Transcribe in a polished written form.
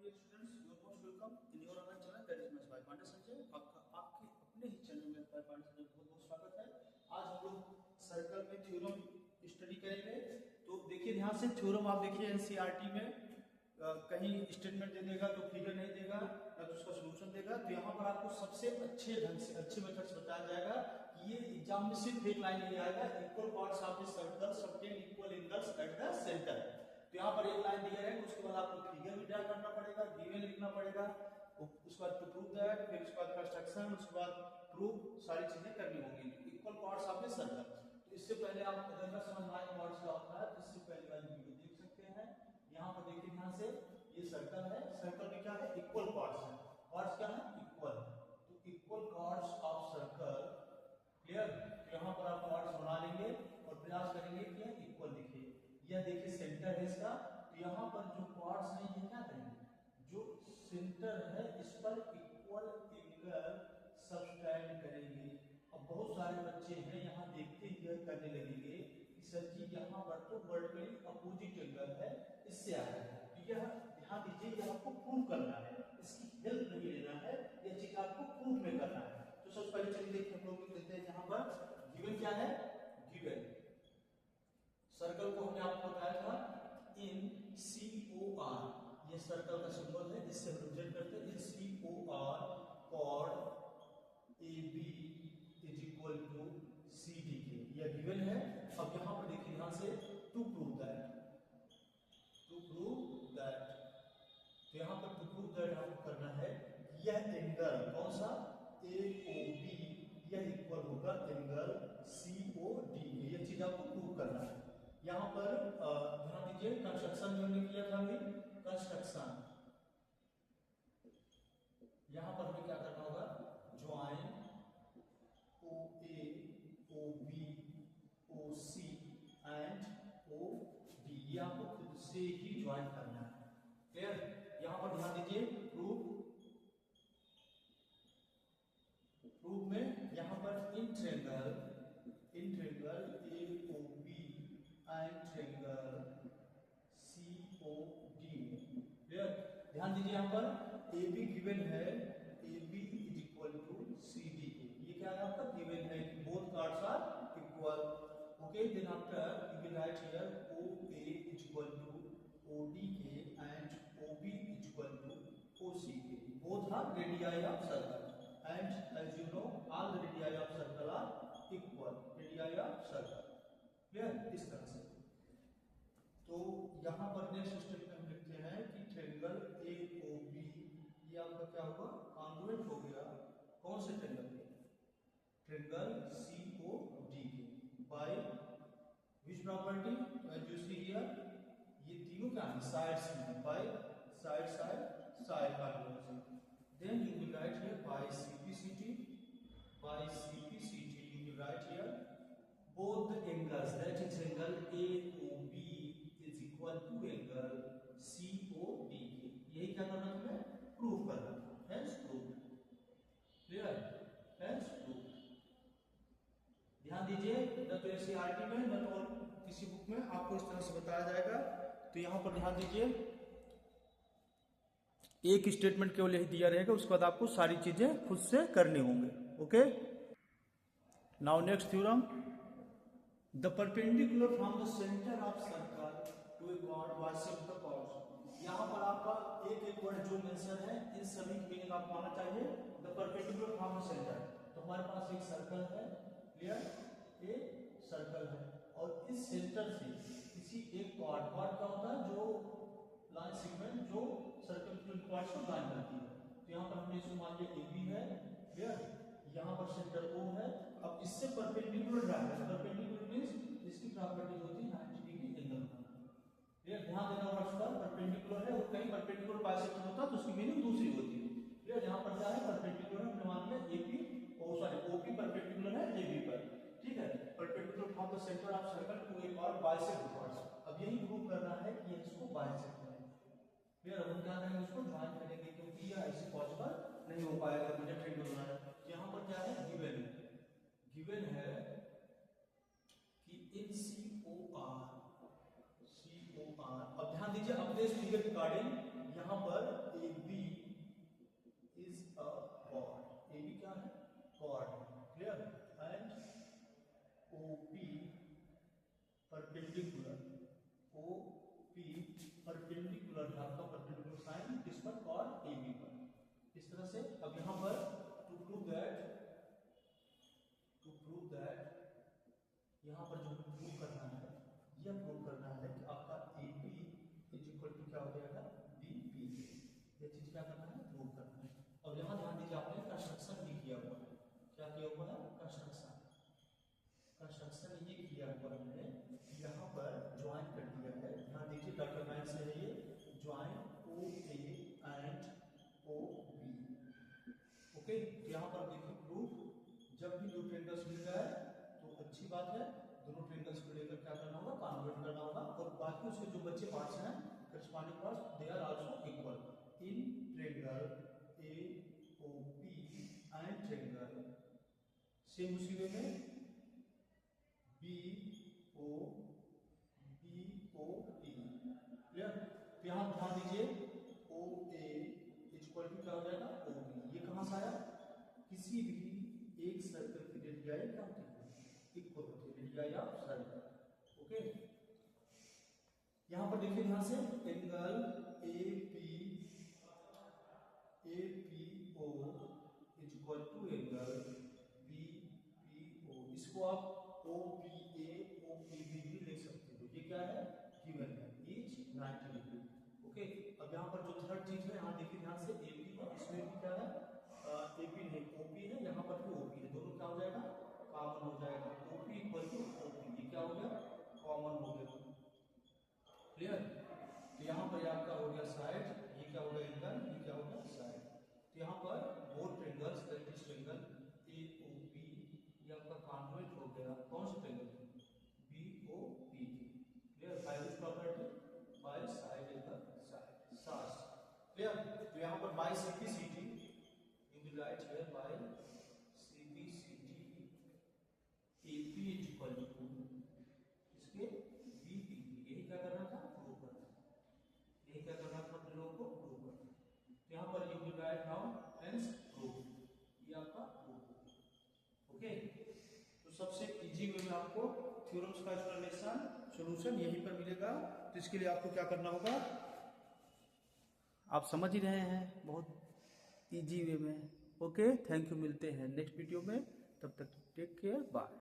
dear students, you are most welcome in your online channel that is Bhai Pandey Sanjay. आपके अपने ही channel में भाई पांडे संजय बहुत बहुत स्वागत है। आज हम लोग सर्कल में थ्योरम स्टडी करेंगे। तो देखिए ध्यान से, थ्योरम आप देखिए एनसीईआरटी में कहीं स्टेटमेंट दे देगा तो फिगर नहीं देगा या तो उसका सोल्यूशन देगा। तो यहाँ पर आपको सबसे अच्छे ढंग से अच्छे मेथड से बताया जाएगा कि ये एग्जाम में सिर्फ एक लाइन नहीं आएगा, equal parts of the circle subtend equal angles at the centre. तो यहाँ पर एक लाइन दिया है, उसके बाद आपको फिगर भी ड्रा करना पड़ेगा, गिवन लिखना पड़ेगा, उसके बाद टू प्रूव दैट, फिर उसके बाद कंस्ट्रक्शन, उसके बाद प्रूफ, सारी चीजें करनी होंगी। Equal parts of the circle. तो इससे पहले आप अगर समझना है पार्ट्स क्या होता है तो इससे पहले वाली वीडियो देख सकते हैं। यहाँ पर देखिए ध्यान से, ये सर्कल है, सर्कल में क्या है, इक्वल पार्ट्स है। पार्ट्स क्या है, इक्वल। तो equal parts of circle, clear. तो यहाँ पर आप पार्ट्स बना लेंगे और प्रयास करेंगे कि इक्वल दिखे। यह देखिए सेंटर है इसका। तो यहाँ पर जो पार्ट्स हैं ये क्या करेंगे, जो सेंटर है इस पर इक्वल एंगल सब्सटेंड करेंगे। अब बहुत सारे बच्चे हैं यहाँ देखते ही करने लगेंगे कि सर जी यहाँ पर तो वर्टिकली अपोजिट एंगल है, इससे आ रहा है। तो यह ध्यान दीजिए, यह आपको प्रूव करना है, इसकी हेल्प नहीं लेना है, यह चीज आपको प्रूव में करना है। तो सबसे पहले चलिए देखिए, हम लोग देखते हैं यहाँ पर गिवन क्या है। गिवन सर्कल को हमने आपको बताया था इन COR, ये सर्कल का सिंबल है, इससे हम रिप्रेजेंट करते हैं in COR chord AB is equal to CD के, यह गिवन है। अब यहाँ पर देखिए ध्यान से, to prove that, to prove that. तो यहाँ पर टू प्रूव दैट आपको करना है यह एंगल कौन सा, AOB, यह इक्वल होगा एंगल COD के, यह चीज आपको प्रूव करना है। यहाँ पर ध्यान दीजिए, कंस्ट्रक्शन जो हमने किया था अभी, कंस्ट्रक्शन, यहाँ पर हमें क्या करना होगा, join OA OB OC and OD, ये आपको खुद से ही ज्वाइन करना है, क्लियर। यहाँ पर ध्यान दीजिए, प्रूफ में यहाँ पर इन triangle AOB and triangle COD, clear. ध्यान दीजिए, यहाँ पर AB गिवन है, AB is equal to CD, ये क्या है आपका गिवन है, both chords are equal. Okay, then after you will write here OA is equal to OD के and OB is equal to OC के, both are radii of circle and as you know all the radii of circle are equal, radii of circle, clear, इस तरह से। तो यहाँ पर next step में हम लिखते हैं कि ट्रायंगल AOB, ये आपका क्या होगा, कॉन्ग्रुएंट हो गया कौन से ट्रायंगल के, ट्रायंगल COD के, by which property, as you see here, ये तीनों क्या है, साइड्स हैं, by side congruency. Then you will write here by CPCT you will write here both the angles, that is angle AOB is equal to angle COD, यही क्या करना है, तुम्हें प्रूफ करना, hence proved, clear, hence proved। ध्यान दीजिए, न तो एनसीईआरटी में न तो किसी बुक में आपको इस तरह से बताया जाएगा। तो यहाँ पर ध्यान दीजिए, एक स्टेटमेंट केवल यही दिया रहेगा, उसके बाद आपको सारी चीजें खुद से करनी होंगे। Okay, now next theorem, the perpendicular from the centre of circle to a chord bisect the chord. यहाँ पर आपका एक एक वर्ड जो मेंशन है, इन सभी की मीनिंग आपको आना चाहिए। The perpendicular from the centre, तो हमारे पास एक सर्कल है, क्लियर, एक सर्कल है, और इस सेंटर से किसी एक चॉर्ड क्या होता है, जो लाइन सेगमेंट जो सर्कल के पॉइंट्स को ज्वाइन करती है। तो यहाँ पर हमने इसको मान लिया AB है, क्लियर, यहाँ पर सेंटर O है। अब इससे परपेंडिकुलर ड्रा है, परपेंडिकुलर मींस इसकी प्रॉपर्टी होती है 90 डिग्री एंगल, क्लियर। ध्यान देना, वर्ड्स पर परपेंडिकुलर है, और कहीं परपेंडिकुलर बाइसेक्टर होता है तो उसकी मीनिंग दूसरी होती है, क्लियर। यहाँ पर क्या है, परपेंडिकुलर हमने मान लिया OP परपेंडिकुलर है AB पर, ठीक है। Perpendicular from the centre of circle to a chord bisect the chord. अब यही प्रूव करना है कि इसको बाइसेक्ट करें, फिर हम क्या करेंगे, उसको ज्वाइन करेंगे, क्योंकि यह ऐसे पॉसिबल नहीं हो पाएगा मुझे ट्रायंगल बनाना। यहाँ पर क्या है, गिवन है कि इन COR, अब ध्यान दीजिए, अपने इस फिगर के अकॉर्डिंग यहाँ पर परपेंडिकुलर, ओ पी परपेंडिकुलर है आपका परपेंडिकुलर साइन किस पर, कॉर्ड ए बी पर। इस तरह से अब यहाँ पर टू प्रूव दैट यहाँ पर जो प्रूव करना है, यह प्रूव करना है कि आपका A P is equal to क्या हो जाएगा, बी पी। ये चीज क्या करना है, प्रूव करना है। अब यहाँ ध्यान दीजिए, आपने कंस्ट्रक्शन भी किया हुआ है। क्या किया हुआ है, कंस्ट्रक्शन ये किया हुआ है, यहाँ पर ज्वाइन कर दिया है। ध्यान दीजिए डॉक्टर लाइन से है ये, join O A and O B. Okay, यहाँ पर देखिए प्रूफ, जब भी दो ट्रायंगल्स मिल जाए तो अच्छी बात है, दोनों ट्रायंगल्स को लेकर क्या करना होगा, कॉन्वर्ट करना होगा, और बाकी उसके जो बच्चे पार्ट्स हैं corresponding parts they are also equal in triangle A O P and triangle same उसी वे में बी ओ पी। क्लियर? तो यहाँ ध्यान दीजिए ओ ए इक्वल टू क्या हो जाएगा, ओ बी। ये कहाँ से आया, किसी भी एक सर्कल की रेडियाई क्या होती है, इक्वल होती है, रेडियाई ऑफ सर्कल। ओके, यहाँ पर देखिए ध्यान से, angle A P O is equal to angle B P O. इसको आप O P A O P B भी लिख सकते हो। ये क्या है, गिवन है, इज 90 डिग्री। ओके, अब यहाँ पर जो थर्ड चीज है, यहाँ देखिए ध्यान से, ए पी है, इसमें भी क्या है, ए पी नहीं ओ पी है, यहाँ पर भी ओ पी है, दोनों क्या हो जाएगा, कॉमन हो जाएगा। O P equal to O P, ये क्या हो गया, कॉमन हो गया। क्लियर? तो यहाँ पर आपका हो गया साइड, ये क्या हो गया एंगल, ये क्या हो गया साइड। तो यहाँ पर both triangles that is triangle A O P, ये आपका कॉन्वेंट हो गया, कौन सा triangle, B O P. Clear? By this property, by side angle side SAS. Clear? तो यहाँ पर by simplicity you will write here by simplicity A P is equal to इसके बी पी। यही क्या करना था, प्रूव करना, यही क्या करना था अपने लोगों को, प्रूव करना। तो यहाँ पर you will right now hence prove, ये आपका प्रूव। ओके, तो सबसे इजी वे में आपको थ्योरम्स का एक्सप्लेनेशन सॉल्यूशन यहीं पर मिलेगा। तो इसके लिए आपको क्या करना होगा, आप समझ ही रहे हैं, बहुत इजी वे में। ओके, थैंक यू, मिलते हैं नेक्स्ट वीडियो में, तब तक टेक केयर, बाय।